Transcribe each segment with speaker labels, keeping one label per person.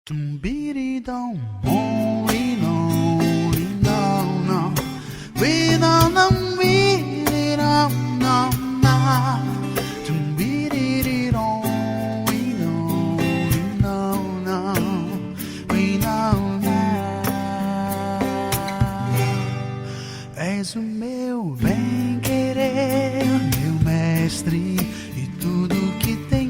Speaker 1: Tum-bidi-dum, oh-ee-no, we-no-no, we-no-no-no. Tum-bidi-di-dum, we-no-no-no, we-no-no. És o meu bem-querer, meu mestre, e tudo que tenho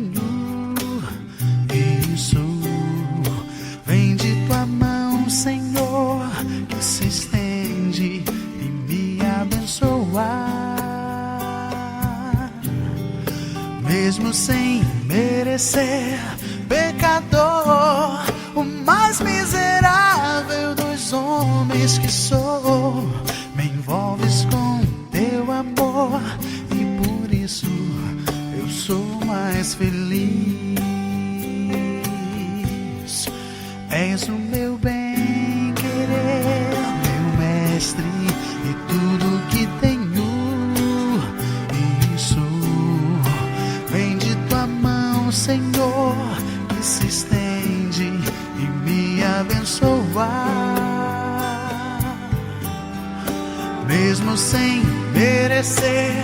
Speaker 1: vem de tua mão, Senhor, que se estende e me abençoa. Mesmo sem merecer, pecador, o mais miserável dos homens que sou, me envolves com teu amor e por isso eu sou mais feliz. És o meu bem-querer, meu mestre, e tudo que tenho, isso vem de tua mão, Senhor, que se estende e me abençoa. Mesmo sem merecer,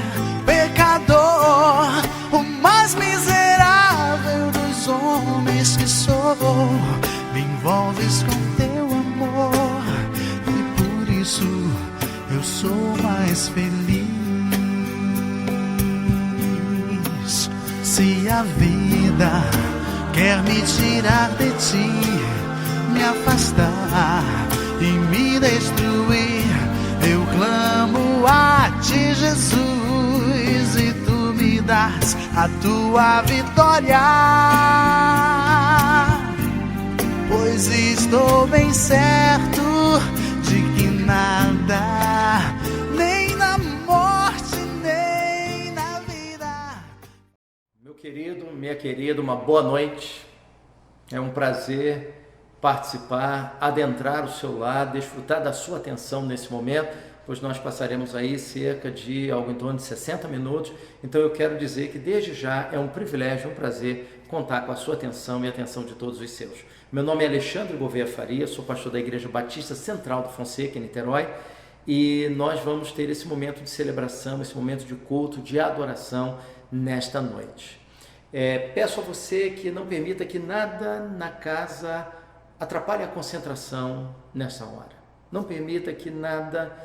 Speaker 1: pecador, o mais miserável dos homens que sou, me envolves com teu amor e por isso eu sou mais feliz. Se a vida quer me tirar de ti, me afastar e me destruir, eu clamo a ti, Jesus, e tu me dás a tua vitória. Pois estou bem certo de que nada, nem na morte, nem na vida.
Speaker 2: Meu querido, minha querida, uma boa noite. É um prazer participar, adentrar o seu lar, desfrutar da sua atenção nesse momento, pois nós passaremos aí cerca de algo em torno de 60 minutos. Então eu quero dizer que desde já é um privilégio, um prazer contar com a sua atenção e a atenção de todos os seus. Meu nome é Alexandre Gouveia Faria, sou pastor da Igreja Batista Central do Fonseca, em Niterói, e nós vamos ter esse momento de celebração, esse momento de culto, de adoração nesta noite. Peço a você que não permita que nada na casa atrapalhe a concentração nessa hora. Não permita que nada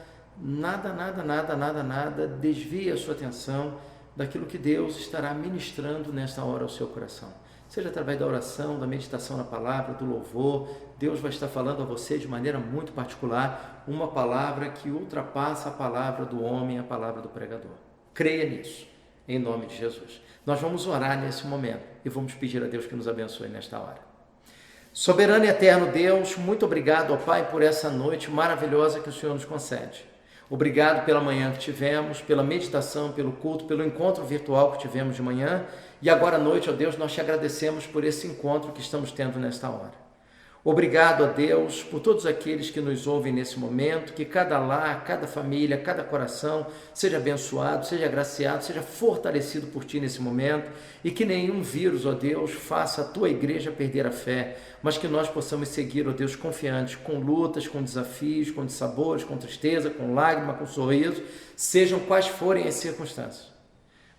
Speaker 2: desvie a sua atenção daquilo que Deus estará ministrando nesta hora ao seu coração. Seja através da oração, da meditação na palavra, do louvor, Deus vai estar falando a você de maneira muito particular, uma palavra que ultrapassa a palavra do homem, a palavra do pregador. Creia nisso, em nome de Jesus. Nós vamos orar nesse momento e vamos pedir a Deus que nos abençoe nesta hora. Soberano e eterno Deus, muito obrigado, ó Pai, por essa noite maravilhosa que o Senhor nos concede. Obrigado pela manhã que tivemos, pela meditação, pelo culto, pelo encontro virtual que tivemos de manhã. E agora à noite, ó Deus, nós te agradecemos por esse encontro que estamos tendo nesta hora. Obrigado a Deus por todos aqueles que nos ouvem nesse momento, que cada lar, cada família, cada coração seja abençoado, seja agraciado, seja fortalecido por Ti nesse momento e que nenhum vírus, ó Deus, faça a Tua igreja perder a fé, mas que nós possamos seguir, ó Deus, confiantes, com lutas, com desafios, com dissabores, com tristeza, com lágrima, com sorriso, sejam quais forem as circunstâncias.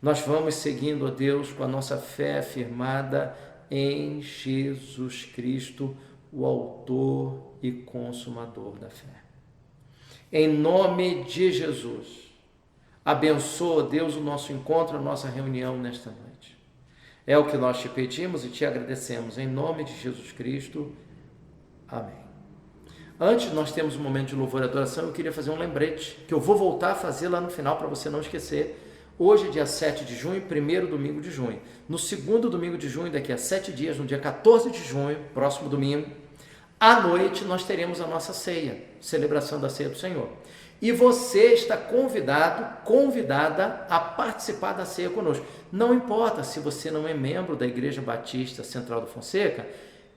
Speaker 2: Nós vamos seguindo, ó Deus, com a nossa fé firmada em Jesus Cristo, o autor e consumador da fé. Em nome de Jesus, abençoa, Deus, o nosso encontro, a nossa reunião nesta noite. É o que nós te pedimos e te agradecemos, em nome de Jesus Cristo. Amém. Antes, nós temos um momento de louvor e adoração. Eu queria fazer um lembrete, que eu vou voltar a fazer lá no final, para você não esquecer. Hoje, dia 7 de junho, primeiro domingo de junho. No segundo domingo de junho, daqui a 7 dias, no dia 14 de junho, próximo domingo, à noite, nós teremos a nossa ceia, celebração da ceia do Senhor. E você está convidada a participar da ceia conosco. Não importa se você não é membro da Igreja Batista Central do Fonseca,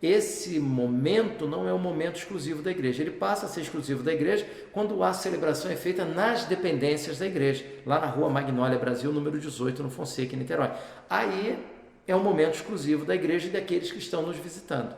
Speaker 2: esse momento não é um momento exclusivo da igreja. Ele passa a ser exclusivo da igreja quando a celebração é feita nas dependências da igreja, lá na Rua Magnólia Brasil, número 18, no Fonseca, em Niterói. Aí é um momento exclusivo da igreja e daqueles que estão nos visitando.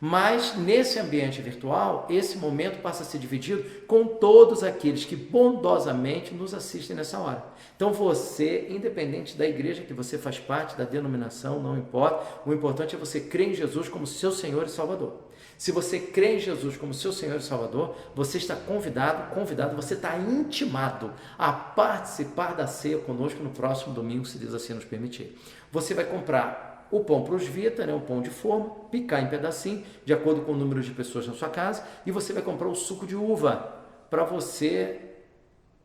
Speaker 2: Mas nesse ambiente virtual, esse momento passa a ser dividido com todos aqueles que bondosamente nos assistem nessa hora. Então você, independente da igreja que você faz parte, da denominação, não importa, o importante é você crer em Jesus como seu Senhor e Salvador. Se você crê em Jesus como seu Senhor e Salvador, você está convidado, você está intimado a participar da ceia conosco no próximo domingo, se Deus assim nos permitir. Você vai comprar o pão Plus Vita, o pão de forma, picar em pedacinho, de acordo com o número de pessoas na sua casa, e você vai comprar o suco de uva, para você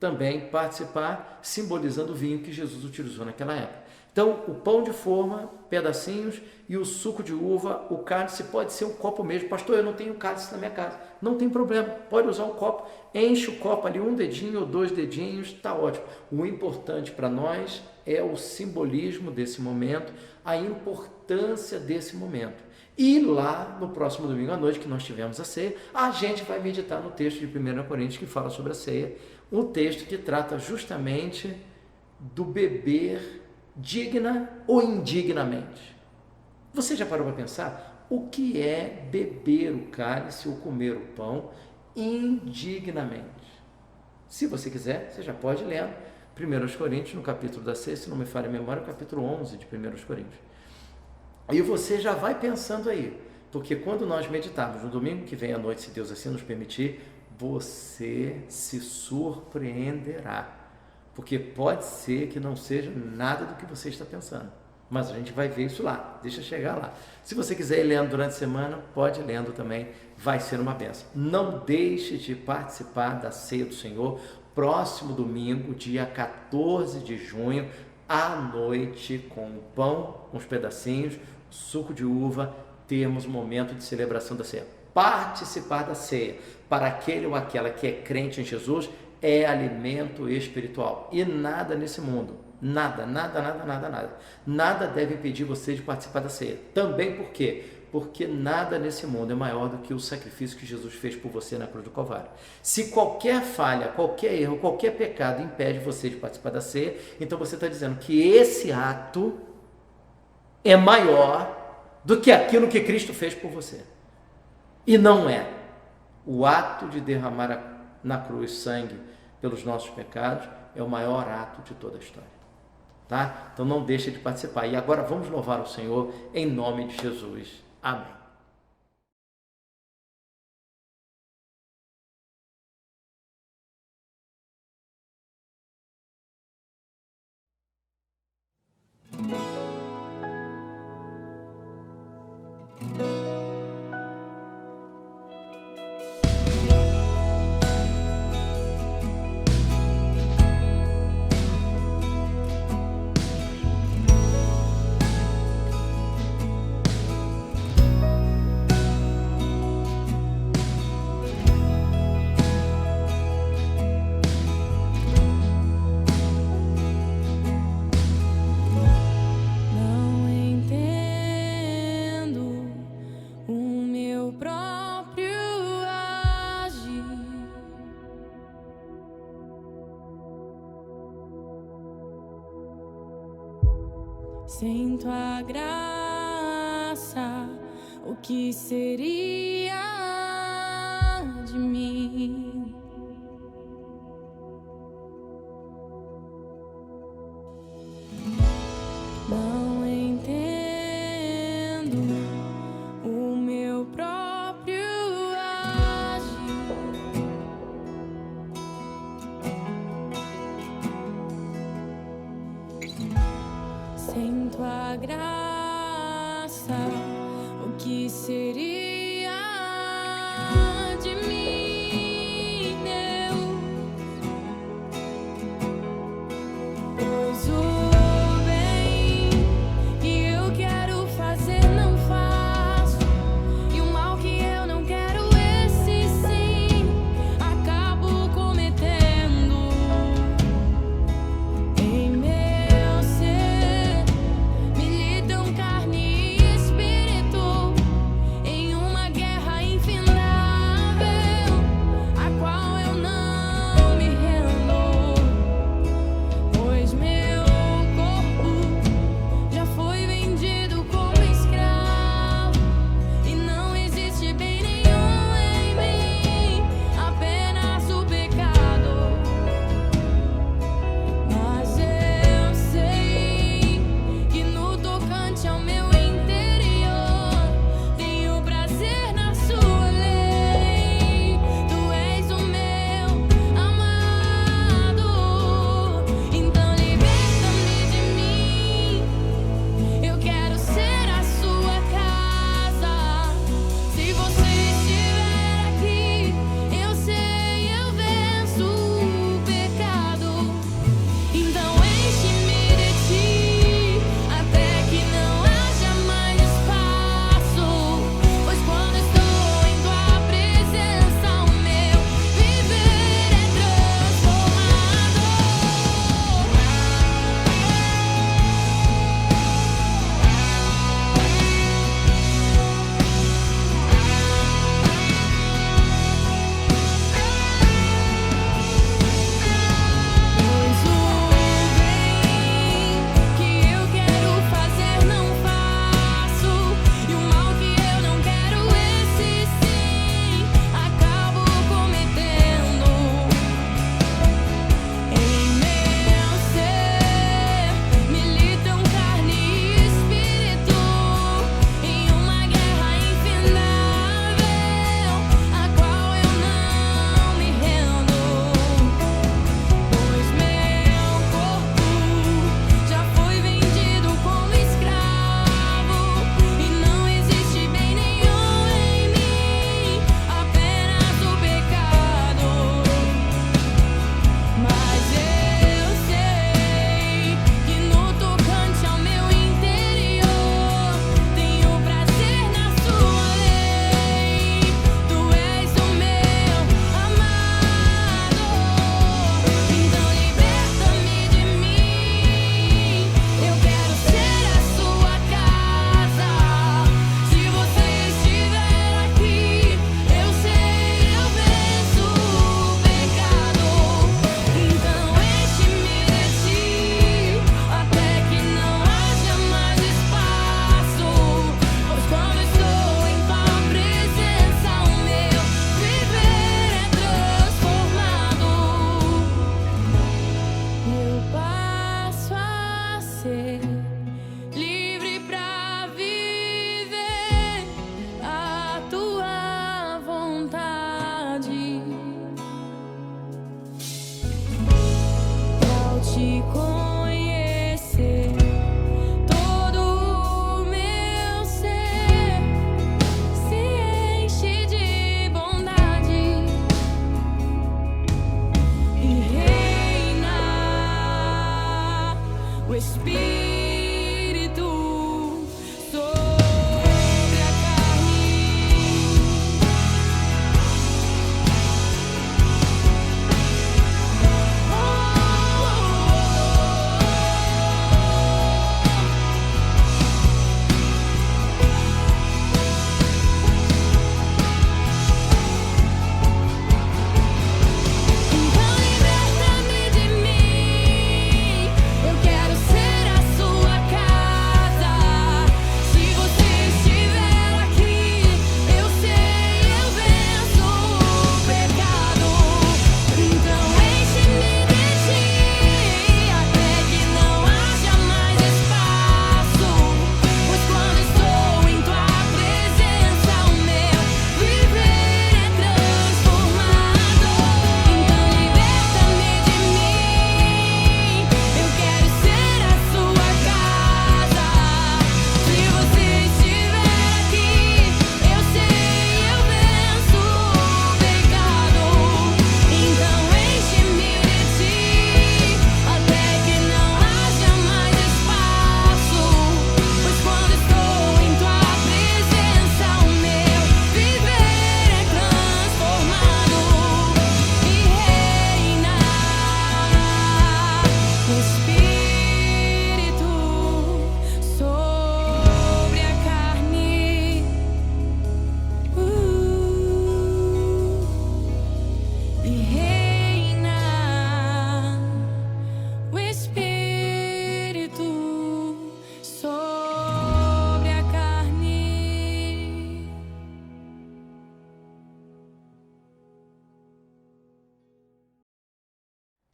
Speaker 2: também participar, simbolizando o vinho que Jesus utilizou naquela época. Então, o pão de forma, pedacinhos, e o suco de uva, o cálice pode ser um copo mesmo. Pastor, eu não tenho cálice na minha casa. Não tem problema, pode usar o copo, enche o copo ali, um dedinho ou 2 dedinhos, está ótimo. O importante para nós é o simbolismo desse momento, a importância desse momento. E lá, no próximo domingo à noite, que nós tivemos a ceia, a gente vai meditar no texto de 1 Coríntios que fala sobre a ceia, um texto que trata justamente do beber digna ou indignamente. Você já parou para pensar o que é beber o cálice ou comer o pão indignamente? Se você quiser, você já pode ler 1 Coríntios, no capítulo da ceia, se não me falha a memória, capítulo 11 de 1 Coríntios. E você já vai pensando aí, porque quando nós meditarmos no domingo que vem à noite, se Deus assim nos permitir, você se surpreenderá. Porque pode ser que não seja nada do que você está pensando. Mas a gente vai ver isso lá, deixa chegar lá. Se você quiser ir lendo durante a semana, pode ir lendo também, vai ser uma bênção. Não deixe de participar da Ceia do Senhor, próximo domingo, dia 14 de junho, à noite, com o pão, com os pedacinhos, suco de uva, termos um momento de celebração da ceia. Participar da ceia, para aquele ou aquela que é crente em Jesus, é alimento espiritual. E nada nesse mundo, nada deve impedir você de participar da ceia. Também por quê? Porque nada nesse mundo é maior do que o sacrifício que Jesus fez por você na cruz do Calvário. Se qualquer falha, qualquer erro, qualquer pecado impede você de participar da ceia, então você está dizendo que esse ato é maior do que aquilo que Cristo fez por você. E não é. O ato de derramar na cruz sangue pelos nossos pecados é o maior ato de toda a história. Tá? Então não deixe de participar. E agora vamos louvar o Senhor em nome de Jesus. Amém.
Speaker 3: Sem tua graça, o que seria de mim? Não entendo o meu próprio agir. Sem tua graça, o que seria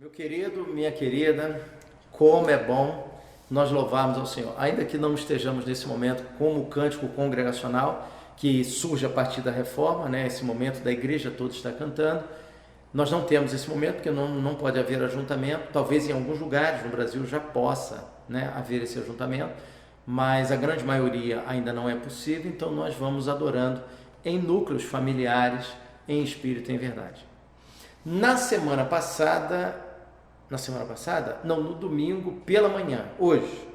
Speaker 2: Meu querido, minha querida, como é bom nós louvarmos ao Senhor. Ainda que não estejamos nesse momento como o cântico congregacional, que surge a partir da reforma, né? Esse momento da igreja toda está cantando, nós não temos esse momento porque não pode haver ajuntamento. Talvez em alguns lugares no Brasil já possa, né, haver esse ajuntamento, mas a grande maioria ainda não é possível, então nós vamos adorando em núcleos familiares, em espírito e em verdade. No domingo pela manhã, hoje,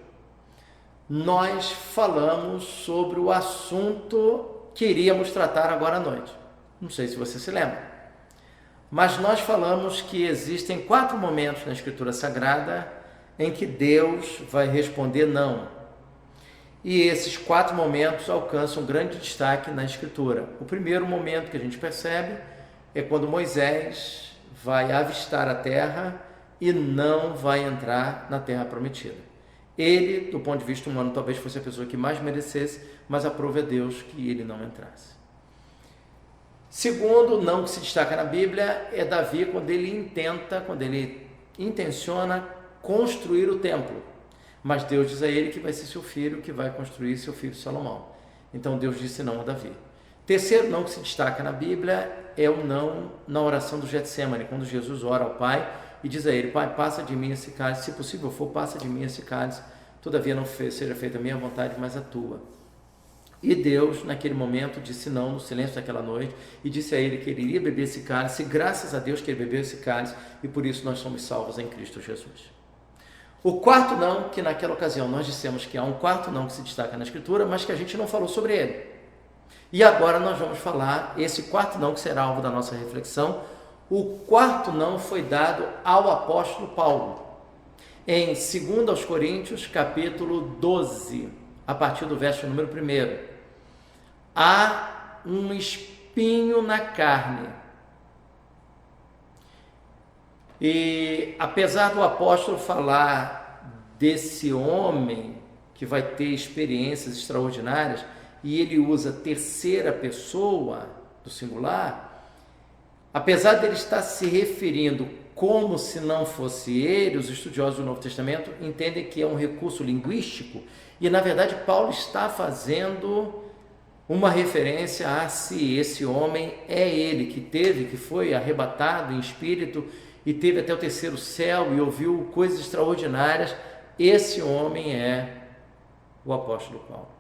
Speaker 2: nós falamos sobre o assunto que iríamos tratar agora à noite. Não sei se você se lembra, mas nós falamos que existem 4 momentos na Escritura Sagrada em que Deus vai responder não. E esses 4 momentos alcançam grande destaque na Escritura. O primeiro momento que a gente percebe é quando Moisés vai avistar a terra e não vai entrar na terra prometida. Ele, do ponto de vista humano, talvez fosse a pessoa que mais merecesse, mas aprove a Deus que ele não entrasse. Segundo não que se destaca na Bíblia é Davi quando ele intenciona construir o templo. Mas Deus diz a ele que vai ser seu filho que vai construir, seu filho Salomão. Então Deus disse não a Davi. Terceiro não que se destaca na Bíblia é o não na oração do Getsêmani, quando Jesus ora ao Pai e diz a ele: Pai, passa de mim esse cálice, se possível for, passa de mim esse cálice, todavia não seja feita a minha vontade, mas a tua. E Deus, naquele momento, disse não, no silêncio daquela noite, e disse a ele que ele iria beber esse cálice, e graças a Deus que ele bebeu esse cálice, e por isso nós somos salvos em Cristo Jesus. O quarto não, que naquela ocasião nós dissemos que há um quarto não que se destaca na Escritura, mas que a gente não falou sobre ele. E agora nós vamos falar esse quarto não que será alvo da nossa reflexão. O quarto não foi dado ao apóstolo Paulo. Em 2 aos Coríntios, capítulo 12, a partir do verso número 1. Há um espinho na carne. E apesar do apóstolo falar desse homem que vai ter experiências extraordinárias, e ele usa terceira pessoa do singular, apesar dele estar se referindo como se não fosse ele, os estudiosos do Novo Testamento entendem que é um recurso linguístico, e na verdade Paulo está fazendo uma referência a se esse homem é ele que foi arrebatado em espírito e teve até o terceiro céu e ouviu coisas extraordinárias. Esse homem é o apóstolo Paulo.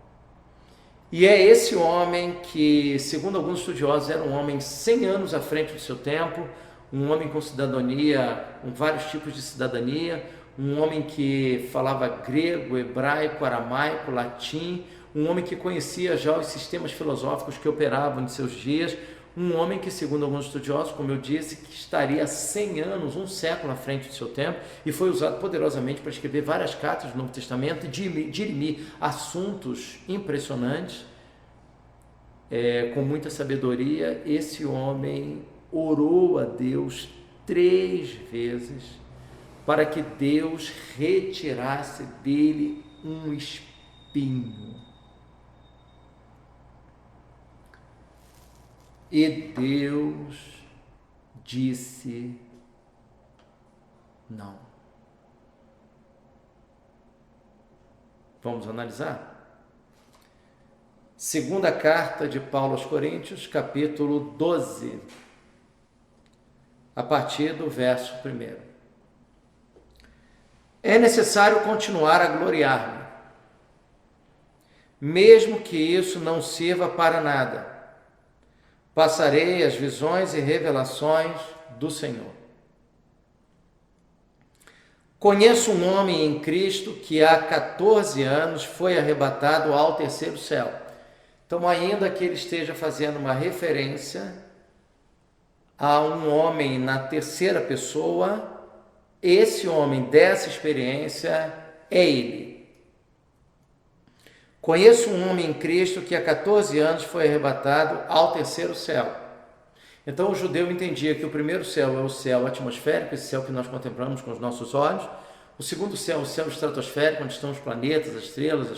Speaker 2: E é esse homem que, segundo alguns estudiosos, era um homem 100 anos à frente do seu tempo, um homem com cidadania, com vários tipos de cidadania, um homem que falava grego, hebraico, aramaico, latim, um homem que conhecia já os sistemas filosóficos que operavam em seus dias, um homem que, segundo alguns estudiosos, como eu disse, que estaria 100 anos, um século à frente do seu tempo, e foi usado poderosamente para escrever várias cartas do Novo Testamento e dirimir assuntos impressionantes, com muita sabedoria. Esse homem orou a Deus 3 vezes para que Deus retirasse dele um espinho. E Deus disse não. Vamos analisar? Segunda carta de Paulo aos Coríntios, capítulo 12, a partir do verso 1. É necessário continuar a gloriar-me, mesmo que isso não sirva para nada. Passarei as visões e revelações do Senhor. Conheço um homem em Cristo que há 14 anos foi arrebatado ao terceiro céu. Então, ainda que ele esteja fazendo uma referência a um homem na terceira pessoa, esse homem dessa experiência é ele. Conheço um homem em Cristo que há 14 anos foi arrebatado ao terceiro céu. Então o judeu entendia que o primeiro céu é o céu atmosférico, esse céu que nós contemplamos com os nossos olhos. O segundo céu é o céu estratosférico, onde estão os planetas, as estrelas,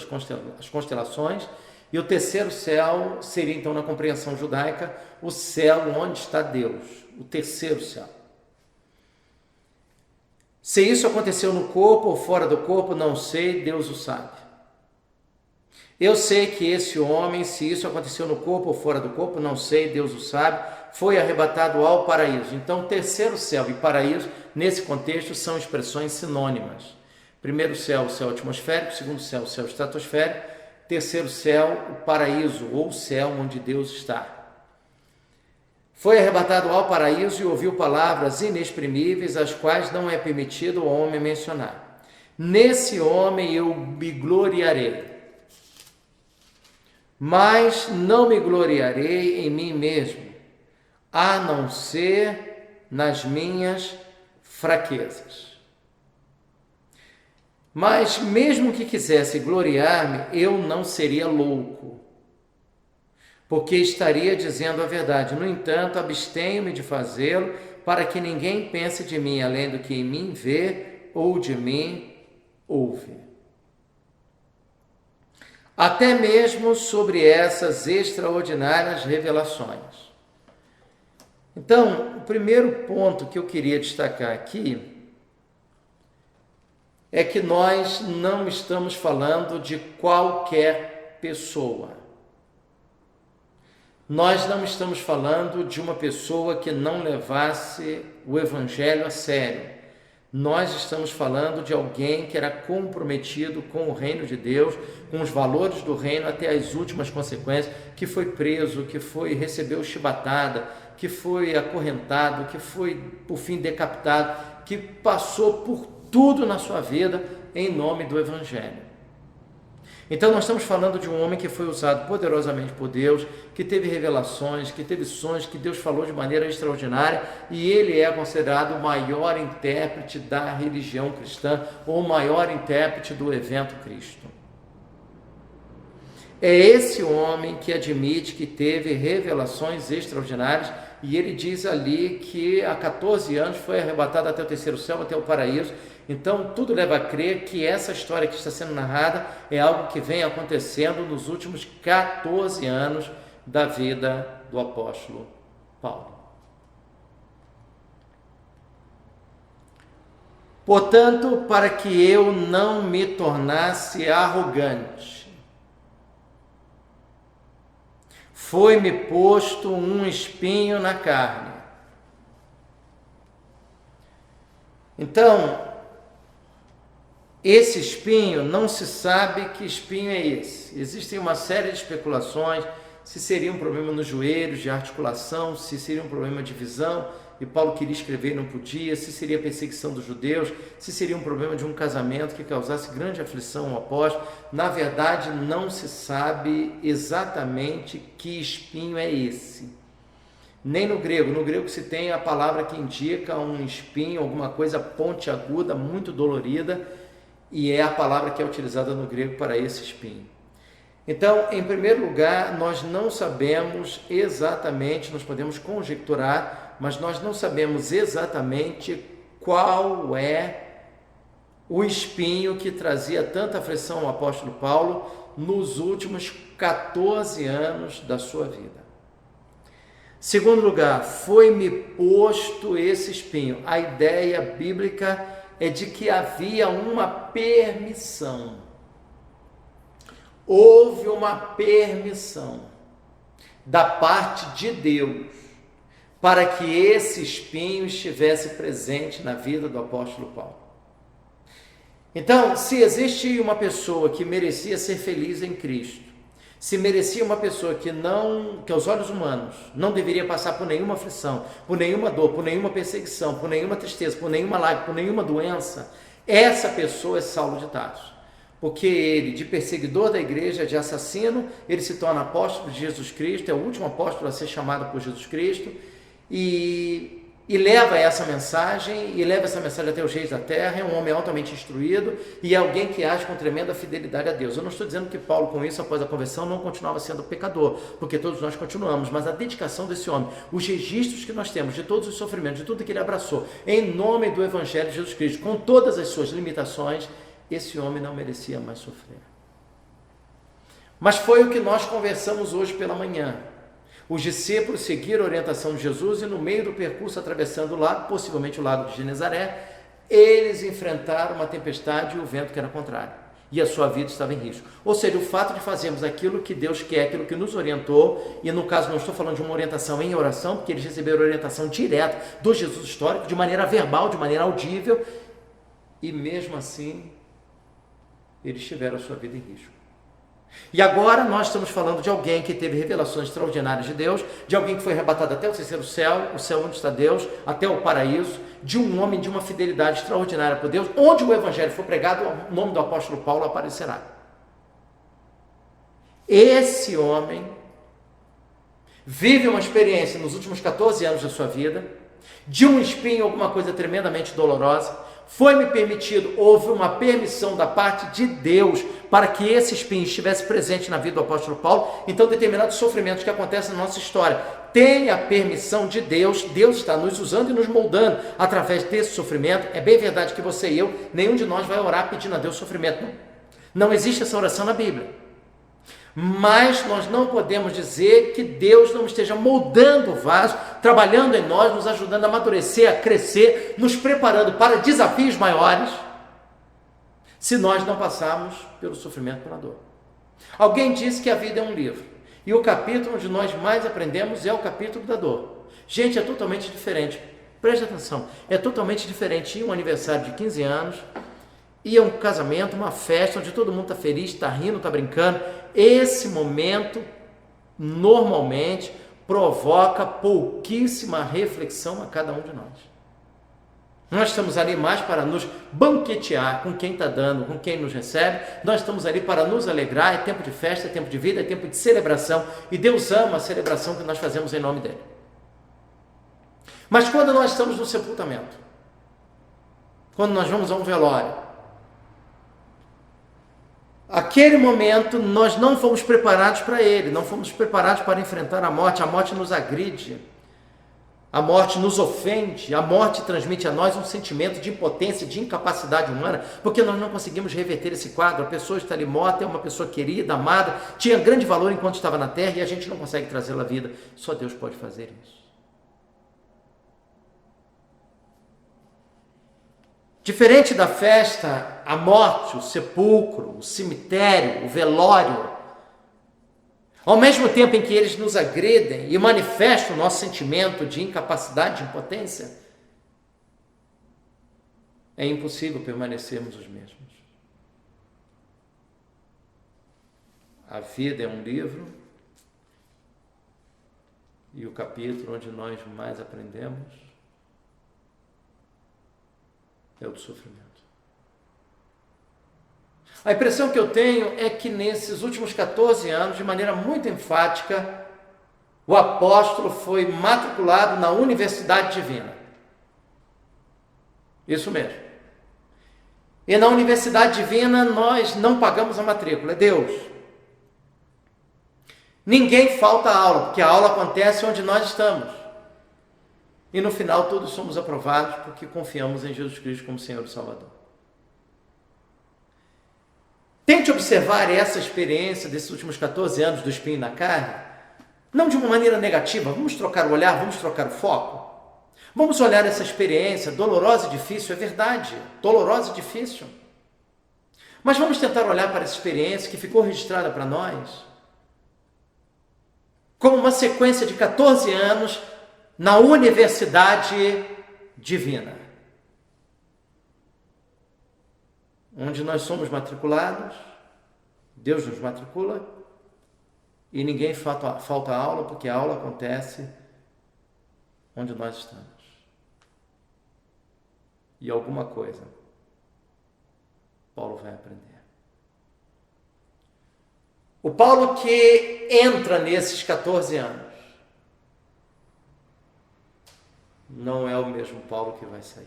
Speaker 2: as constelações. E o terceiro céu seria, então, na compreensão judaica, o céu onde está Deus, o terceiro céu. Se isso aconteceu no corpo ou fora do corpo, não sei, Deus o sabe. Eu sei que esse homem, se isso aconteceu no corpo ou fora do corpo, não sei, Deus o sabe, foi arrebatado ao paraíso. Então, terceiro céu e paraíso, nesse contexto, são expressões sinônimas. Primeiro céu, o céu atmosférico. Segundo céu, o céu estratosférico. Terceiro céu, o paraíso, ou o céu onde Deus está. Foi arrebatado ao paraíso e ouviu palavras inexprimíveis, as quais não é permitido ao homem mencionar. Nesse homem eu me gloriarei, mas não me gloriarei em mim mesmo, a não ser nas minhas fraquezas. Mas mesmo que quisesse gloriar-me, eu não seria louco, porque estaria dizendo a verdade. No entanto, abstenho-me de fazê-lo, para que ninguém pense de mim além do que em mim vê ou de mim ouve. Até mesmo sobre essas extraordinárias revelações. Então, o primeiro ponto que eu queria destacar aqui é que nós não estamos falando de qualquer pessoa. Nós não estamos falando de uma pessoa que não levasse o Evangelho a sério. Nós estamos falando de alguém que era comprometido com o reino de Deus, com os valores do reino até as últimas consequências, que foi preso, que recebeu chibatada, que foi acorrentado, que foi, por fim, decapitado, que passou por tudo na sua vida em nome do Evangelho. Então nós estamos falando de um homem que foi usado poderosamente por Deus, que teve revelações, que teve sonhos, que Deus falou de maneira extraordinária, e ele é considerado o maior intérprete da religião cristã, ou o maior intérprete do evento Cristo. É esse homem que admite que teve revelações extraordinárias, e ele diz ali que há 14 anos foi arrebatado até o terceiro céu, até o paraíso. Então, tudo leva a crer que essa história que está sendo narrada é algo que vem acontecendo nos últimos 14 anos da vida do apóstolo Paulo. Portanto, para que eu não me tornasse arrogante, foi-me posto um espinho na carne. Então, esse espinho, não se sabe que espinho é esse. Existem uma série de especulações, se seria um problema nos joelhos, de articulação, se seria um problema de visão, e Paulo queria escrever e não podia, se seria perseguição dos judeus, se seria um problema de um casamento que causasse grande aflição ao apóstolo. Na verdade, não se sabe exatamente que espinho é esse. Nem no grego se tem a palavra que indica um espinho, alguma coisa pontiaguda, muito dolorida, e é a palavra que é utilizada no grego para esse espinho. Então, em primeiro lugar, nós não sabemos exatamente, nós podemos conjecturar, mas nós não sabemos exatamente qual é o espinho que trazia tanta aflição ao apóstolo Paulo nos últimos 14 anos da sua vida. Segundo lugar, foi-me posto esse espinho. A ideia bíblica é de que havia uma permissão. Houve uma permissão da parte de Deus para que esse espinho estivesse presente na vida do apóstolo Paulo. Então, se existe uma pessoa que merecia ser feliz em Cristo, se merecia uma pessoa que aos olhos humanos não deveria passar por nenhuma aflição, por nenhuma dor, por nenhuma perseguição, por nenhuma tristeza, por nenhuma lágrima, por nenhuma doença, essa pessoa é Saulo de Tarso. Porque ele, de perseguidor da igreja, de assassino, ele se torna apóstolo de Jesus Cristo, é o último apóstolo a ser chamado por Jesus Cristo, e leva essa mensagem, até os reis da terra. É um homem altamente instruído e é alguém que age com tremenda fidelidade a Deus. Eu não estou dizendo que Paulo, com isso, após a conversão, não continuava sendo pecador, porque todos nós continuamos, mas a dedicação desse homem, os registros que nós temos de todos os sofrimentos, de tudo que ele abraçou, em nome do Evangelho de Jesus Cristo, com todas as suas limitações, esse homem não merecia mais sofrer. Mas foi o que nós conversamos hoje pela manhã. Os discípulos seguiram a orientação de Jesus e no meio do percurso, atravessando o lago, possivelmente o lago de Genezaré, eles enfrentaram uma tempestade e o vento que era contrário. E a sua vida estava em risco. Ou seja, o fato de fazermos aquilo que Deus quer, aquilo que nos orientou, e no caso não estou falando de uma orientação em oração, porque eles receberam orientação direta do Jesus histórico, de maneira verbal, de maneira audível, e mesmo assim, eles tiveram a sua vida em risco. E agora nós estamos falando de alguém que teve revelações extraordinárias de Deus, de alguém que foi arrebatado até o terceiro céu, o céu onde está Deus, até o paraíso, de um homem de uma fidelidade extraordinária por Deus. Onde o evangelho for pregado, o nome do apóstolo Paulo aparecerá. Esse homem vive uma experiência nos últimos 14 anos da sua vida, de um espinho, alguma coisa tremendamente dolorosa. Foi-me permitido, houve uma permissão da parte de Deus para que esse espinho estivesse presente na vida do apóstolo Paulo. Então, determinados sofrimentos que acontecem na nossa história tem a permissão de Deus. Deus está nos usando e nos moldando através desse sofrimento. É bem verdade que você e eu, nenhum de nós vai orar pedindo a Deus sofrimento. Não existe essa oração na Bíblia. Mas nós não podemos dizer que Deus não esteja moldando o vaso, trabalhando em nós, nos ajudando a amadurecer, a crescer, nos preparando para desafios maiores, se nós não passarmos pelo sofrimento, pela dor. Alguém disse que a vida é um livro, e o capítulo onde nós mais aprendemos é o capítulo da dor. Gente, é totalmente diferente. Preste atenção, é totalmente diferente. Em um aniversário de 15 anos, e é um casamento, uma festa, onde todo mundo está feliz, está rindo, está brincando. Esse momento, normalmente, provoca pouquíssima reflexão a cada um de nós. Nós estamos ali mais para nos banquetear com quem está dando, com quem nos recebe. Nós estamos ali para nos alegrar. É tempo de festa, é tempo de vida, é tempo de celebração. E Deus ama a celebração que nós fazemos em nome dele. Mas quando nós estamos no sepultamento, quando nós vamos a um velório, aquele momento nós não fomos preparados para ele, não fomos preparados para enfrentar a morte nos agride, a morte nos ofende, a morte transmite a nós um sentimento de impotência, de incapacidade humana, porque nós não conseguimos reverter esse quadro. A pessoa está ali morta, é uma pessoa querida, amada, tinha grande valor enquanto estava na terra e a gente não consegue trazê-la à vida. Só Deus pode fazer isso. Diferente da festa, a morte, o sepulcro, o cemitério, o velório, ao mesmo tempo em que eles nos agredem e manifestam o nosso sentimento de incapacidade, de impotência, é impossível permanecermos os mesmos. A vida é um livro e o capítulo onde nós mais aprendemos é o do sofrimento. A impressão que eu tenho é que nesses últimos 14 anos, de maneira muito enfática, o apóstolo foi matriculado na Universidade Divina. Isso mesmo. E na Universidade Divina nós não pagamos a matrícula, é Deus. Ninguém falta a aula, porque a aula acontece onde nós estamos. E no final todos somos aprovados porque confiamos em Jesus Cristo como Senhor e Salvador. Tente observar essa experiência desses últimos 14 anos do espinho na carne, não de uma maneira negativa. Vamos trocar o olhar, vamos trocar o foco. Vamos olhar essa experiência dolorosa e difícil, é verdade, dolorosa e difícil. Mas vamos tentar olhar para essa experiência que ficou registrada para nós como uma sequência de 14 anos na Universidade Divina, onde nós somos matriculados, Deus nos matricula e ninguém falta aula, porque a aula acontece onde nós estamos. E alguma coisa Paulo vai aprender. O Paulo que entra nesses 14 anos não é o mesmo Paulo que vai sair.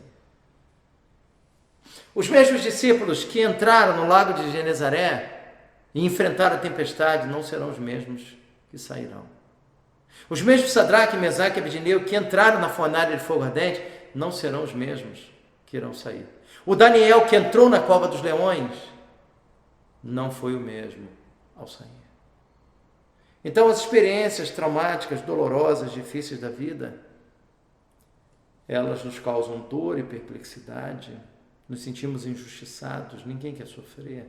Speaker 2: Os mesmos discípulos que entraram no lago de Genezaré e enfrentaram a tempestade não serão os mesmos que sairão. Os mesmos Sadraque, Mesaque e Abednego que entraram na fornalha de fogo ardente não serão os mesmos que irão sair. O Daniel que entrou na cova dos leões não foi o mesmo ao sair. Então as experiências traumáticas, dolorosas, difíceis da vida, elas nos causam dor e perplexidade, nos sentimos injustiçados, ninguém quer sofrer.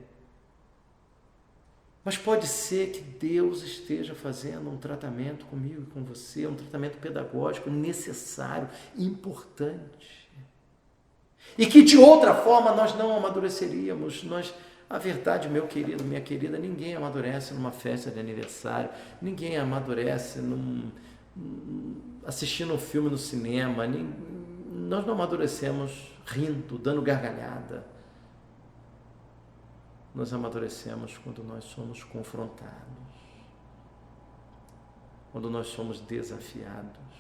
Speaker 2: Mas pode ser que Deus esteja fazendo um tratamento comigo e com você, um tratamento pedagógico necessário, importante. E que de outra forma nós não amadureceríamos. A verdade, meu querido, minha querida, ninguém amadurece numa festa de aniversário, ninguém amadurece assistindo um filme no cinema, nós não amadurecemos rindo, dando gargalhada. Nós amadurecemos quando nós somos confrontados, quando nós somos desafiados,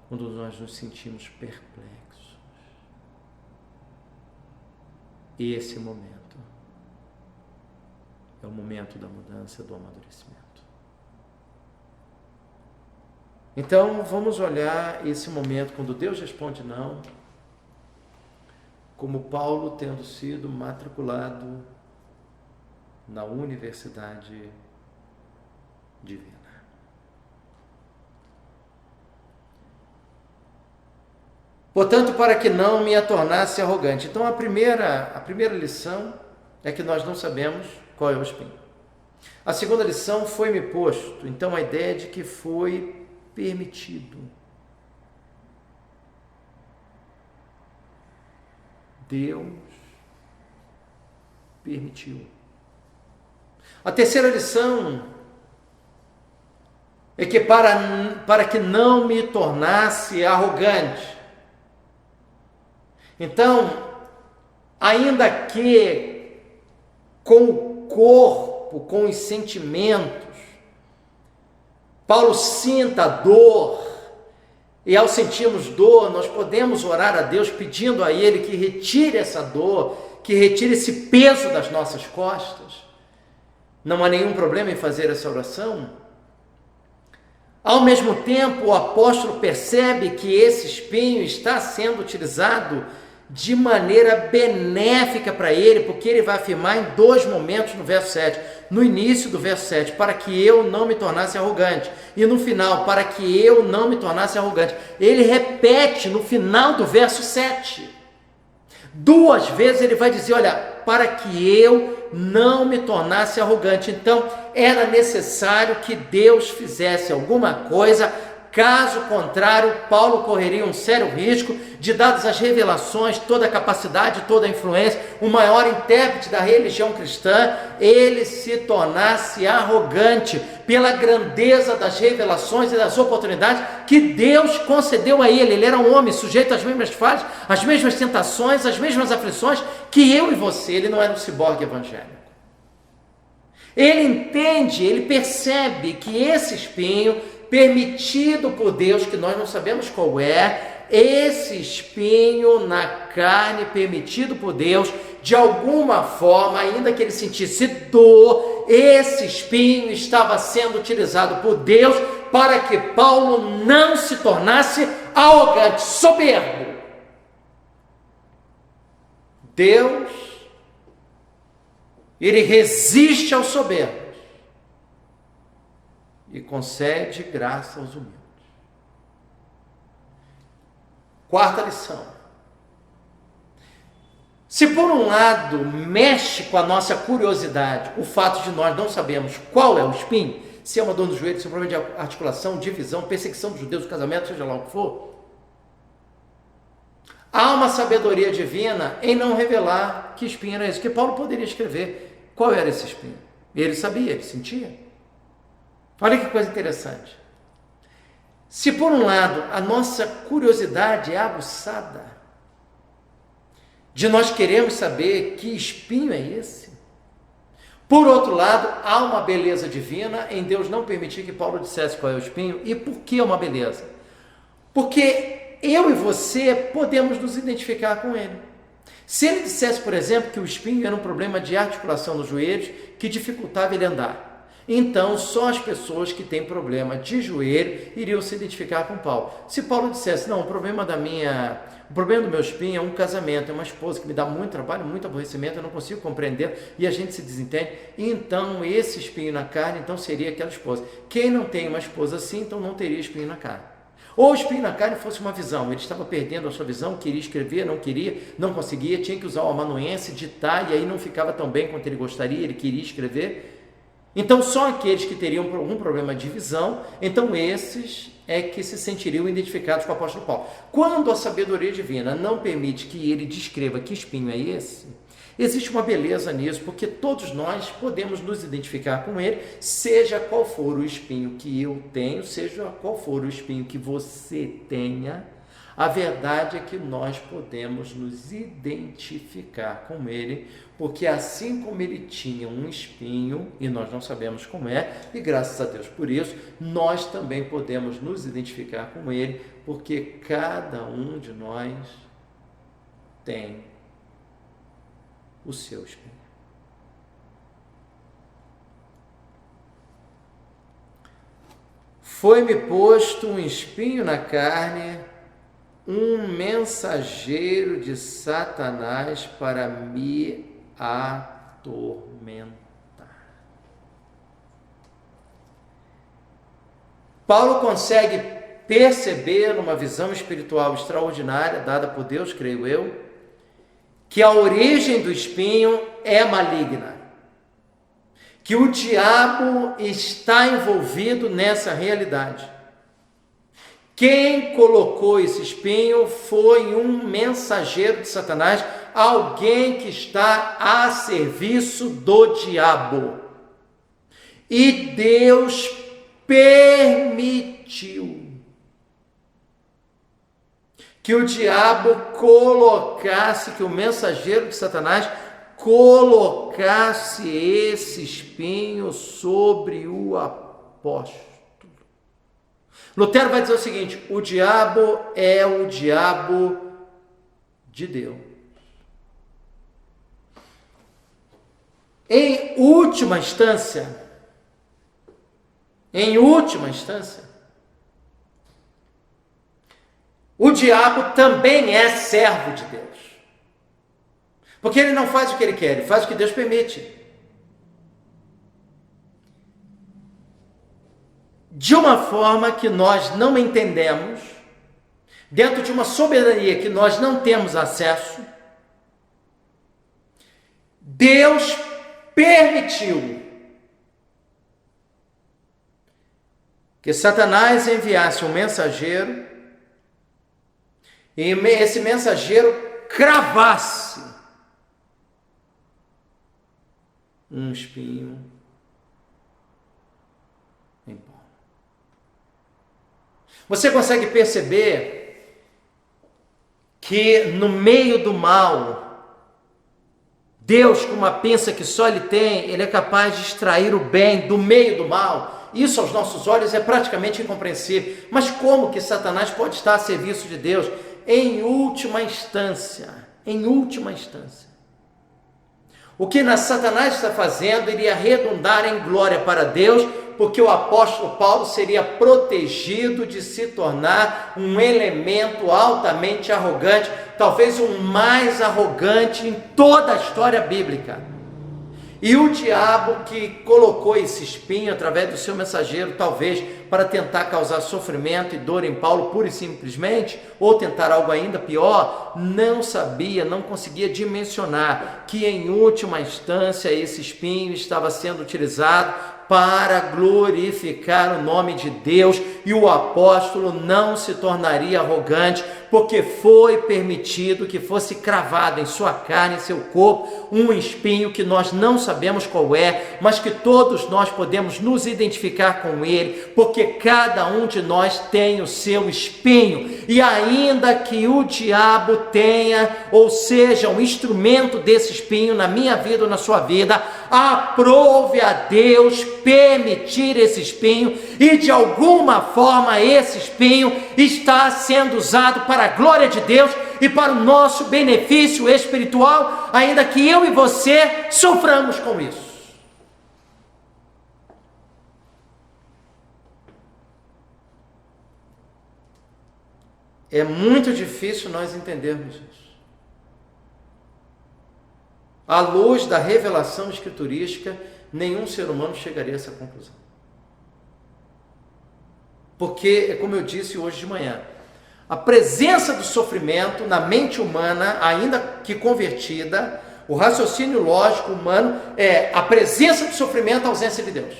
Speaker 2: quando nós nos sentimos perplexos. Esse momento é o momento da mudança, do amadurecimento. Então, vamos olhar esse momento quando Deus responde não, como Paulo tendo sido matriculado na Universidade Divina. Portanto, para que não me tornasse arrogante. Então, a primeira lição é que nós não sabemos qual é o espinho. A segunda lição, foi-me posto. Então, a ideia de que foi permitido. Deus permitiu. A terceira lição é que para que não me tornasse arrogante. Então, ainda que com o corpo, com os sentimentos, Paulo sinta dor, e ao sentirmos dor, nós podemos orar a Deus pedindo a Ele que retire essa dor, que retire esse peso das nossas costas. Não há nenhum problema em fazer essa oração. Ao mesmo tempo, o apóstolo percebe que esse espinho está sendo utilizado de maneira benéfica para ele, porque ele vai afirmar em dois momentos no verso 7. No início do verso 7, para que eu não me tornasse arrogante. E no final, para que eu não me tornasse arrogante. Ele repete no final do verso 7. Duas vezes ele vai dizer, olha, para que eu não me tornasse arrogante. Então, era necessário que Deus fizesse alguma coisa. Caso contrário, Paulo correria um sério risco de, dadas as revelações, toda a capacidade, toda a influência, o maior intérprete da religião cristã, ele se tornasse arrogante pela grandeza das revelações e das oportunidades que Deus concedeu a ele. Ele era um homem sujeito às mesmas falhas, às mesmas tentações, às mesmas aflições que eu e você. Ele não era um ciborgue evangélico. Ele entende, ele percebe que esse espinho permitido por Deus, que nós não sabemos qual é, esse espinho na carne permitido por Deus, de alguma forma, ainda que ele sentisse dor, esse espinho estava sendo utilizado por Deus para que Paulo não se tornasse arrogante, soberbo. Deus, ele resiste aos soberbos e concede graça aos humildes. Quarta lição. Se por um lado mexe com a nossa curiosidade o fato de nós não sabemos qual é o espinho, se é uma dor no joelho, se é um problema de articulação, divisão, perseguição dos judeus, casamento, seja lá o que for, há uma sabedoria divina em não revelar que espinho era esse, que Paulo poderia escrever qual era esse espinho. Ele sabia, ele sentia. Olha que coisa interessante. Se por um lado a nossa curiosidade é aguçada, de nós queremos saber que espinho é esse, por outro lado, há uma beleza divina em Deus não permitir que Paulo dissesse qual é o espinho. E por que uma beleza? Porque eu e você podemos nos identificar com ele. Se ele dissesse, por exemplo, que o espinho era um problema de articulação nos joelhos que dificultava ele andar, então só as pessoas que têm problema de joelho iriam se identificar com Paulo. Se Paulo dissesse, não, o problema do meu espinho é um casamento, é uma esposa que me dá muito trabalho, muito aborrecimento, eu não consigo compreender e a gente se desentende, então esse espinho na carne então seria aquela esposa. Quem não tem uma esposa assim, então não teria espinho na carne. Ou o espinho na carne fosse uma visão, ele estava perdendo a sua visão, queria escrever, não queria, não conseguia, tinha que usar o amanuense, ditar, e aí não ficava tão bem quanto ele gostaria, ele queria escrever. Então só aqueles que teriam algum problema de visão, então esses é que se sentiriam identificados com o apóstolo Paulo. Quando a sabedoria divina não permite que ele descreva que espinho é esse, existe uma beleza nisso, porque todos nós podemos nos identificar com ele, seja qual for o espinho que eu tenho, seja qual for o espinho que você tenha, a verdade é que nós podemos nos identificar com ele, porque assim como ele tinha um espinho, e nós não sabemos como é, e graças a Deus por isso, nós também podemos nos identificar com ele, porque cada um de nós tem o seu espinho. Foi-me posto um espinho na carne, um mensageiro de Satanás para me atormentar. Paulo consegue perceber numa visão espiritual extraordinária, dada por Deus, creio eu, que a origem do espinho é maligna, que o diabo está envolvido nessa realidade. Quem colocou esse espinho foi um mensageiro de Satanás, alguém que está a serviço do diabo. E Deus permitiu que o diabo colocasse, que o mensageiro de Satanás colocasse esse espinho sobre o apóstolo. Lutero vai dizer o seguinte: o diabo é o diabo de Deus. Em última instância, o diabo também é servo de Deus. Porque ele não faz o que ele quer, ele faz o que Deus permite. De uma forma que nós não entendemos, dentro de uma soberania que nós não temos acesso, Deus permitiu que Satanás enviasse um mensageiro e esse mensageiro cravasse um espinho em Paulo. Você consegue perceber que no meio do mal, Deus, com uma pinça que só Ele tem, Ele é capaz de extrair o bem do meio do mal? Isso aos nossos olhos é praticamente incompreensível. Mas como que Satanás pode estar a serviço de Deus? Em última instância, o que Satanás está fazendo iria redundar em glória para Deus, porque o apóstolo Paulo seria protegido de se tornar um elemento altamente arrogante, talvez o mais arrogante em toda a história bíblica. E o diabo que colocou esse espinho através do seu mensageiro, talvez para tentar causar sofrimento e dor em Paulo pura e simplesmente, ou tentar algo ainda pior, não sabia, não conseguia dimensionar que em última instância esse espinho estava sendo utilizado para glorificar o nome de Deus, e o apóstolo não se tornaria arrogante, porque foi permitido que fosse cravado em sua carne, em seu corpo, um espinho que nós não sabemos qual é, mas que todos nós podemos nos identificar com ele, porque cada um de nós tem o seu espinho, e ainda que o diabo tenha, ou seja, um instrumento desse espinho na minha vida ou na sua vida, aprove a Deus permitir esse espinho, e de alguma forma esse espinho está sendo usado para a glória de Deus e para o nosso benefício espiritual, ainda que eu e você soframos com isso. É muito difícil nós entendermos isso. À luz da revelação escriturística, nenhum ser humano chegaria a essa conclusão. Porque, como eu disse hoje de manhã, a presença do sofrimento na mente humana, ainda que convertida, o raciocínio lógico humano é a presença do sofrimento, a ausência de Deus.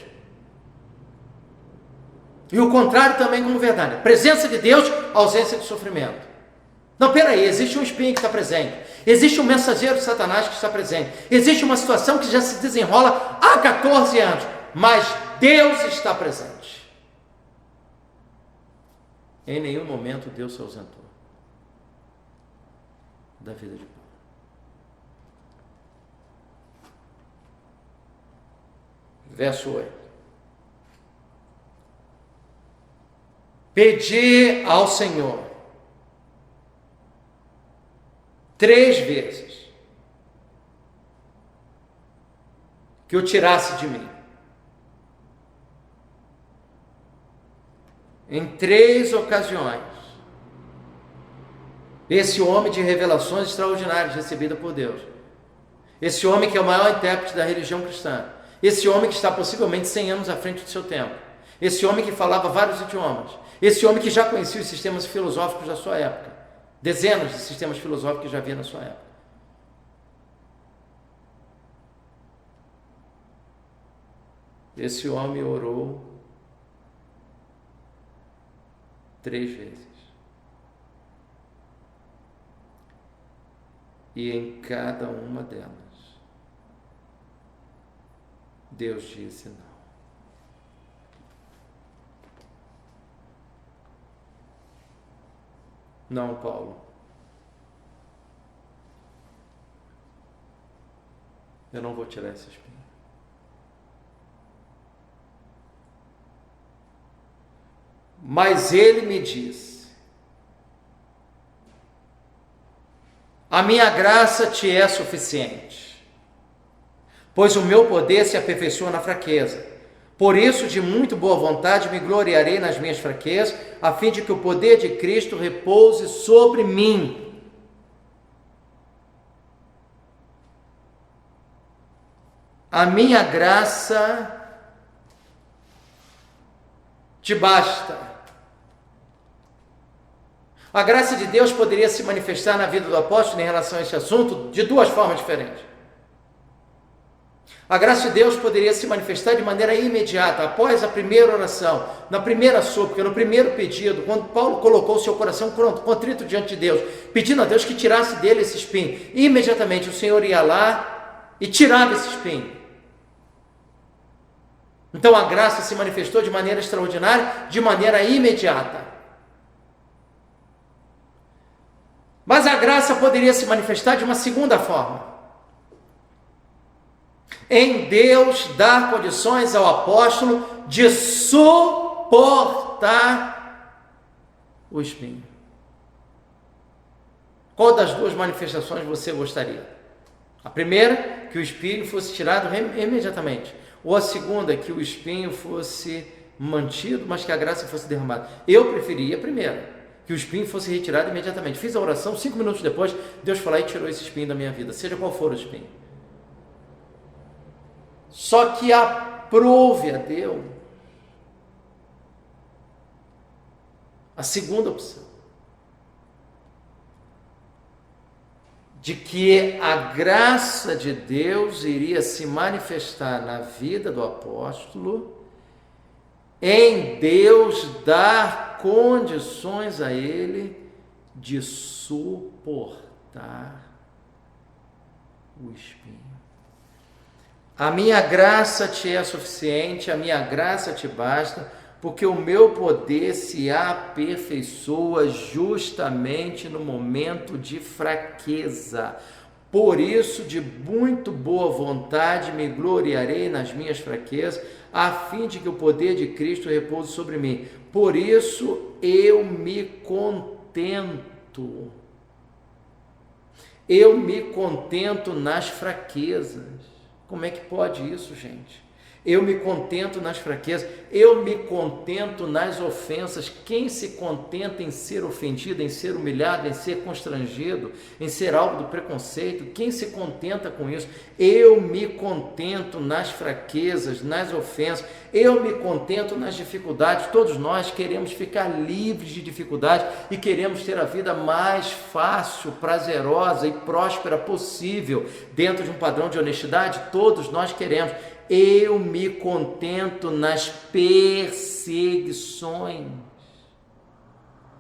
Speaker 2: E o contrário também como verdade. Presença de Deus, ausência de sofrimento. Não, peraí, existe um espinho que está presente. Existe um mensageiro de Satanás que está presente. Existe uma situação que já se desenrola há 14 anos. Mas Deus está presente. Em nenhum momento Deus se ausentou da vida de Paulo. Verso 8. Pedi ao Senhor 3 vezes que o tirasse de mim. Em 3 ocasiões, esse homem de revelações extraordinárias recebida por Deus, esse homem que é o maior intérprete da religião cristã, esse homem que está possivelmente 100 anos à frente do seu tempo, esse homem que falava vários idiomas, esse homem que já conhecia os sistemas filosóficos da sua época, dezenas de sistemas filosóficos que já havia na sua época. Esse homem orou 3 vezes. E em cada uma delas, Deus disse não. Não, Paulo. Eu não vou tirar essa espinha. Mas ele me disse: a minha graça te é suficiente, pois o meu poder se aperfeiçoa na fraqueza. Por isso, de muito boa vontade, me gloriarei nas minhas fraquezas, a fim de que o poder de Cristo repouse sobre mim. A minha graça te basta. A graça de Deus poderia se manifestar na vida do apóstolo em relação a esse assunto de 2 formas diferentes. A graça de Deus poderia se manifestar de maneira imediata, após a primeira oração, na primeira súplica, no primeiro pedido, quando Paulo colocou o seu coração contrito diante de Deus, pedindo a Deus que tirasse dele esse espinho. Imediatamente o Senhor ia lá e tirava esse espinho. Então a graça se manifestou de maneira extraordinária, de maneira imediata. Mas a graça poderia se manifestar de uma segunda forma. Em Deus dar condições ao apóstolo de suportar o espinho. Qual das 2 manifestações você gostaria? A primeira, que o espinho fosse tirado imediatamente. Ou a segunda, que o espinho fosse mantido, mas que a graça fosse derramada. Eu preferia a primeira, que o espinho fosse retirado imediatamente. Fiz a oração, 5 minutos depois, Deus foi lá e tirou esse espinho da minha vida, seja qual for o espinho. Só que aprove a Deus a segunda opção, de que a graça de Deus iria se manifestar na vida do apóstolo, em Deus dar condições a ele de suportar o espinho. A minha graça te é suficiente, a minha graça te basta, porque o meu poder se aperfeiçoa justamente no momento de fraqueza. Por isso, de muito boa vontade, me gloriarei nas minhas fraquezas, a fim de que o poder de Cristo repouse sobre mim. Por isso, eu me contento. Eu me contento nas fraquezas. Como é que pode isso, gente? Eu me contento nas fraquezas, eu me contento nas ofensas. Quem se contenta em ser ofendido, em ser humilhado, em ser constrangido, em ser alvo do preconceito? Quem se contenta com isso? Eu me contento nas fraquezas, nas ofensas, eu me contento nas dificuldades. Todos nós queremos ficar livres de dificuldades e queremos ter a vida mais fácil, prazerosa e próspera possível, dentro de um padrão de honestidade. Todos nós queremos. Eu me contento nas perseguições.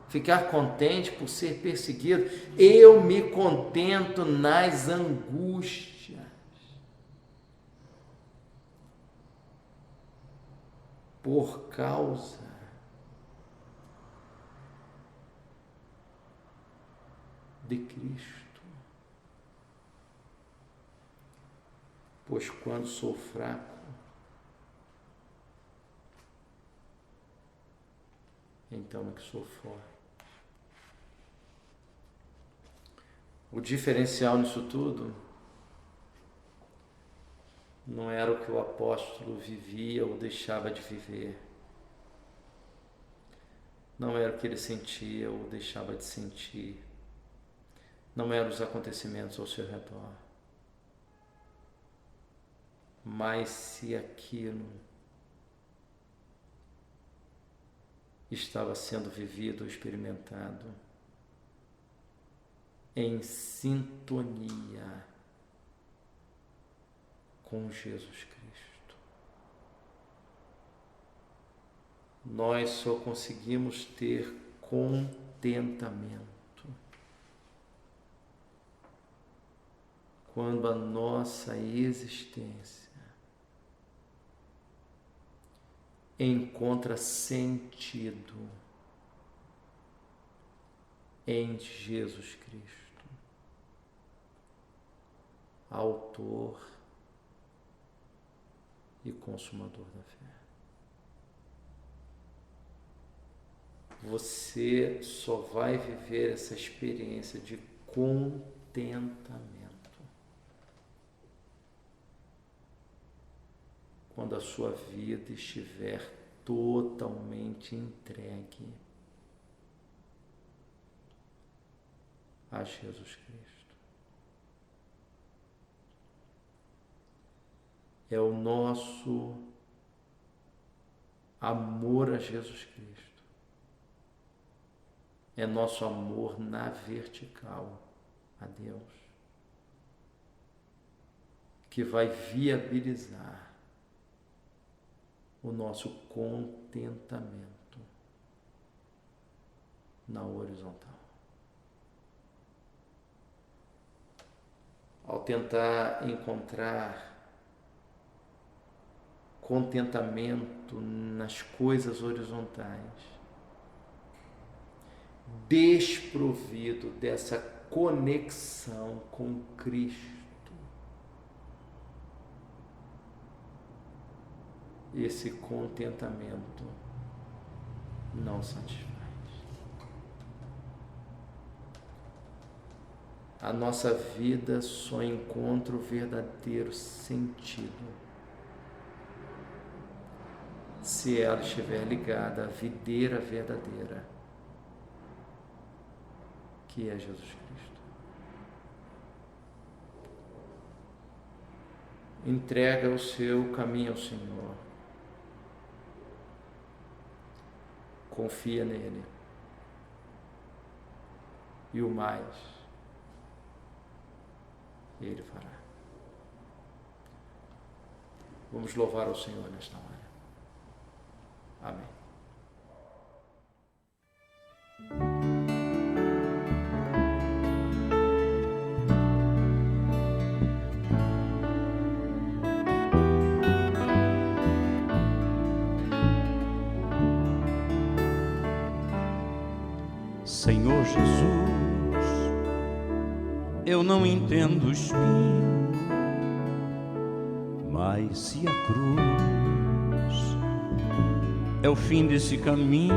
Speaker 2: Ficar contente por ser perseguido. Eu me contento nas angústias. Por causa de Cristo. Pois quando sou fraco, então é que sou forte. O diferencial nisso tudo não era o que o apóstolo vivia ou deixava de viver. Não era o que ele sentia ou deixava de sentir. Não eram os acontecimentos ao seu redor. Mas se aquilo estava sendo vivido ou experimentado em sintonia com Jesus Cristo, nós só conseguimos ter contentamento quando a nossa existência encontra sentido em Jesus Cristo, autor e consumador da fé. Você só vai viver essa experiência de contentamento quando a sua vida estiver totalmente entregue a Jesus Cristo. É o nosso amor a Jesus Cristo, é nosso amor na vertical a Deus, que vai viabilizar o nosso contentamento na horizontal. Ao tentar encontrar contentamento nas coisas horizontais, desprovido dessa conexão com Cristo, esse contentamento não satisfaz. A nossa vida só encontra o verdadeiro sentido se ela estiver ligada à videira verdadeira, que é Jesus Cristo. Entrega o seu caminho ao Senhor. Confia nele. E o mais Ele fará. Vamos louvar ao Senhor nesta hora. Amém.
Speaker 4: Senhor Jesus, eu não entendo o espinho, mas se a cruz é o fim desse caminho,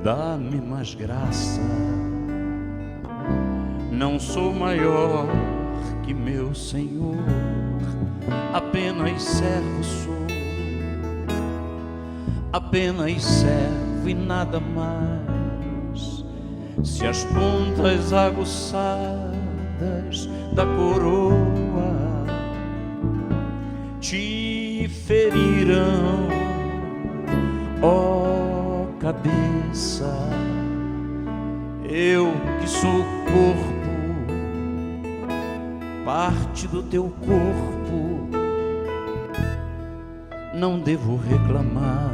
Speaker 4: dá-me mais graça. Não sou maior que meu Senhor, apenas servo sou, apenas servo e nada mais. Se as pontas aguçadas da coroa te ferirão, ó cabeça, eu que sou corpo, parte do teu corpo, não devo reclamar.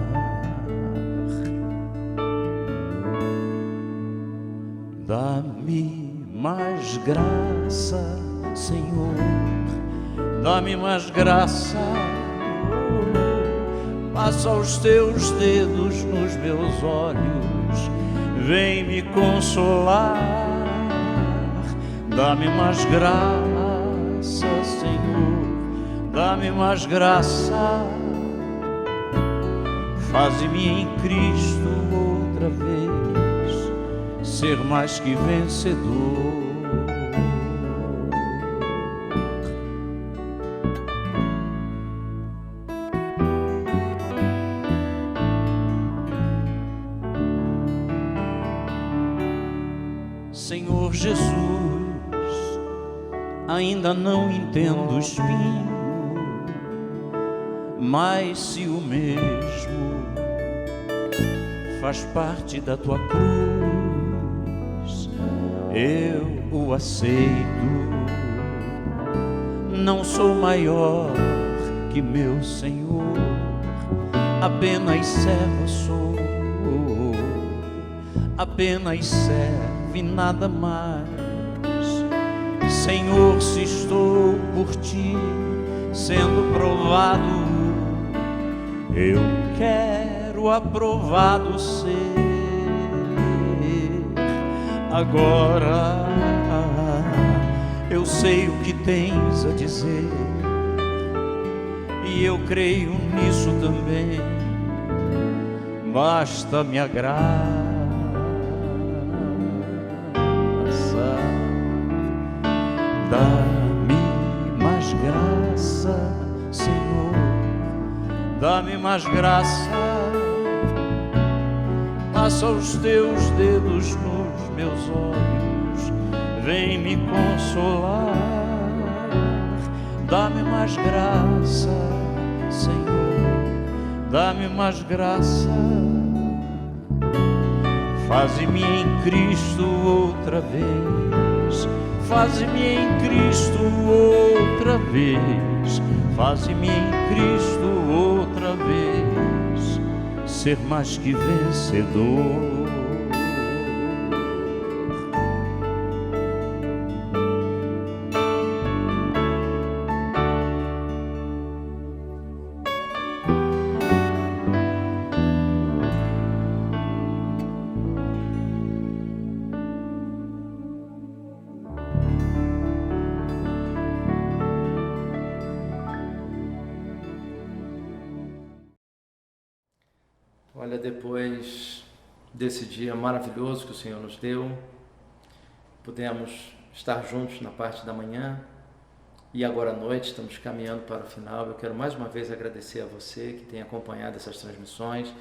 Speaker 4: Dá-me mais graça, Senhor, dá-me mais graça. Passa os teus dedos nos meus olhos, vem me consolar. Dá-me mais graça, Senhor, dá-me mais graça. Faze-me em Cristo outra vez ser mais que vencedor. Senhor Jesus, ainda não entendo o espinho, mas se o mesmo faz parte da tua cruz, eu o aceito. Não sou maior que meu Senhor, apenas servo sou, apenas servo e nada mais. Senhor, se estou por ti sendo provado, eu quero aprovado ser. Agora eu sei o que tens a dizer e eu creio nisso também. Basta-me a graça. Dá-me mais graça, Senhor, dá-me mais graça. Passa os teus dedos nos meus olhos, vem me consolar. Dá-me mais graça, Senhor, dá-me mais graça. Faze-me em Cristo outra vez, faze-me em Cristo outra vez, faze-me em Cristo outra vez ser mais que vencedor.
Speaker 2: Olha, depois desse dia maravilhoso que o Senhor nos deu, pudemos estar juntos na parte da manhã e agora à noite estamos caminhando para o final. Eu quero mais uma vez agradecer a você que tem acompanhado essas transmissões,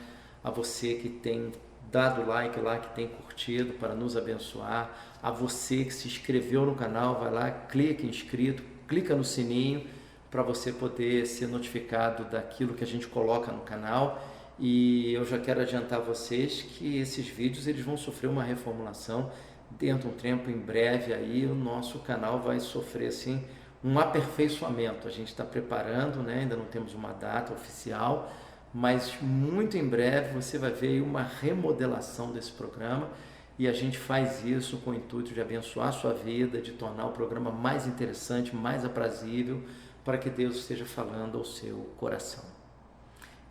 Speaker 2: a você que tem dado like lá, que tem curtido para nos abençoar, a você que se inscreveu no canal, vai lá, clica em inscrito, clica no sininho para você poder ser notificado daquilo que a gente coloca no canal. E eu já quero adiantar a vocês que esses vídeos eles vão sofrer uma reformulação dentro de um tempo em breve. Aí o nosso canal vai sofrer assim um aperfeiçoamento. A gente está preparando, né? Ainda não temos uma data oficial, mas muito em breve você vai ver uma remodelação desse programa e a gente faz isso com o intuito de abençoar a sua vida, de tornar o programa mais interessante, mais aprazível, para que Deus esteja falando ao seu coração.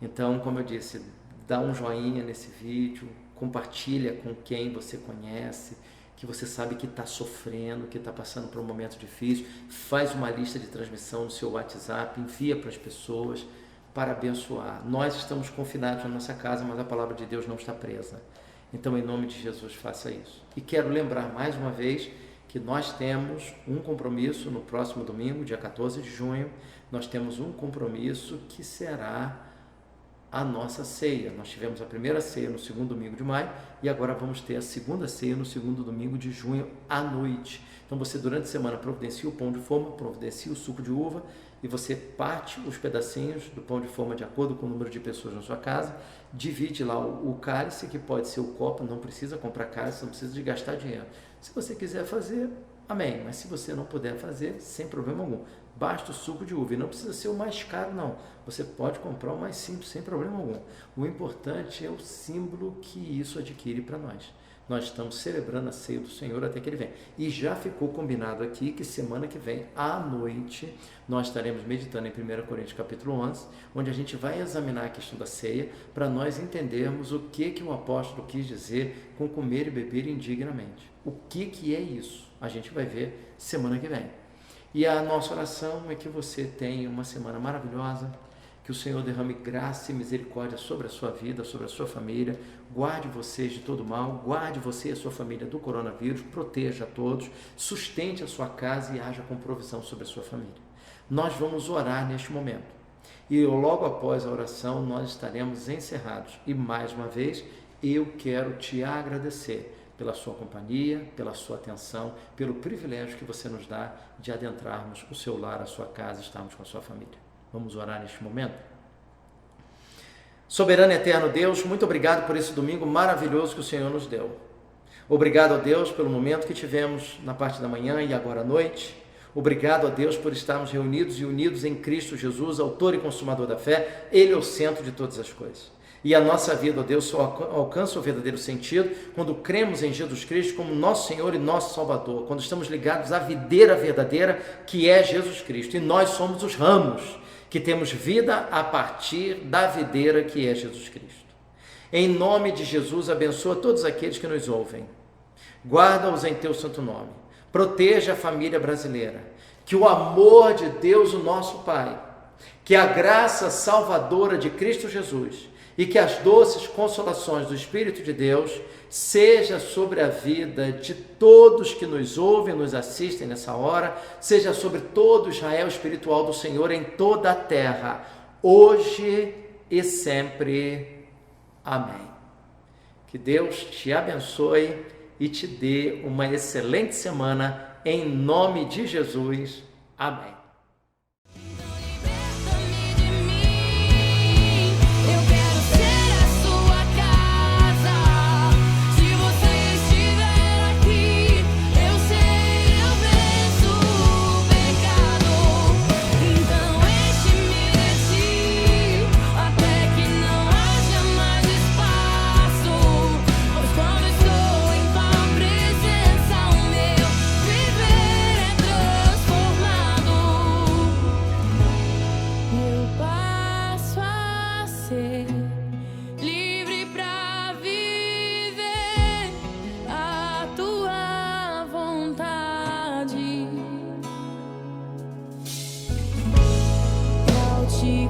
Speaker 2: Então, como eu disse, dá um joinha nesse vídeo, compartilha com quem você conhece, que você sabe que está sofrendo, que está passando por um momento difícil, faz uma lista de transmissão no seu WhatsApp, envia para as pessoas para abençoar. Nós estamos confinados na nossa casa, mas a palavra de Deus não está presa. Então, em nome de Jesus, faça isso. E quero lembrar mais uma vez que nós temos um compromisso no próximo domingo, dia 14 de junho, nós temos um compromisso que será a nossa ceia. Nós tivemos a primeira ceia no segundo domingo de maio e agora vamos ter a segunda ceia no segundo domingo de junho à noite. Então você durante a semana providencia o pão de forma, providencia o suco de uva e você parte os pedacinhos do pão de forma de acordo com o número de pessoas na sua casa, divide lá o cálice, que pode ser o copo, não precisa comprar cálice, não precisa de gastar dinheiro. Se você quiser fazer, amém, mas se você não puder fazer, sem problema algum. Basta o suco de uva, e não precisa ser o mais caro não, você pode comprar o mais simples, sem problema algum. O importante é o símbolo que isso adquire para nós. Nós estamos celebrando a ceia do Senhor até que Ele venha. E já ficou combinado aqui que semana que vem, à noite, nós estaremos meditando em 1 Coríntios capítulo 11, onde a gente vai examinar a questão da ceia, para nós entendermos o que o apóstolo quis dizer com comer e beber indignamente. O que é isso? A gente vai ver semana que vem. E a nossa oração é que você tenha uma semana maravilhosa, que o Senhor derrame graça e misericórdia sobre a sua vida, sobre a sua família, guarde vocês de todo mal, guarde você e a sua família do coronavírus, proteja a todos, sustente a sua casa e haja com provisão sobre a sua família. Nós vamos orar neste momento e logo após a oração nós estaremos encerrados. E mais uma vez eu quero te agradecer pela sua companhia, pela sua atenção, pelo privilégio que você nos dá de adentrarmos o seu lar, a sua casa, estarmos com a sua família. Vamos orar neste momento? Soberano e eterno Deus, muito obrigado por esse domingo maravilhoso que o Senhor nos deu. Obrigado a Deus pelo momento que tivemos na parte da manhã e agora à noite. Obrigado a Deus por estarmos reunidos e unidos em Cristo Jesus, autor e consumador da fé. Ele é o centro de todas as coisas. E a nossa vida, ó Deus, só alcança o verdadeiro sentido quando cremos em Jesus Cristo como nosso Senhor e nosso Salvador, quando estamos ligados à videira verdadeira que é Jesus Cristo. E nós somos os ramos que temos vida a partir da videira que é Jesus Cristo. Em nome de Jesus, abençoa todos aqueles que nos ouvem. Guarda-os em teu santo nome. Proteja a família brasileira. Que o amor de Deus, o nosso Pai, que a graça salvadora de Cristo Jesus e que as doces consolações do Espírito de Deus seja sobre a vida de todos que nos ouvem, nos assistem nessa hora, seja sobre todo Israel espiritual do Senhor em toda a terra, hoje e sempre. Amém. Que Deus te abençoe e te dê uma excelente semana, em nome de Jesus. Amém.
Speaker 3: Te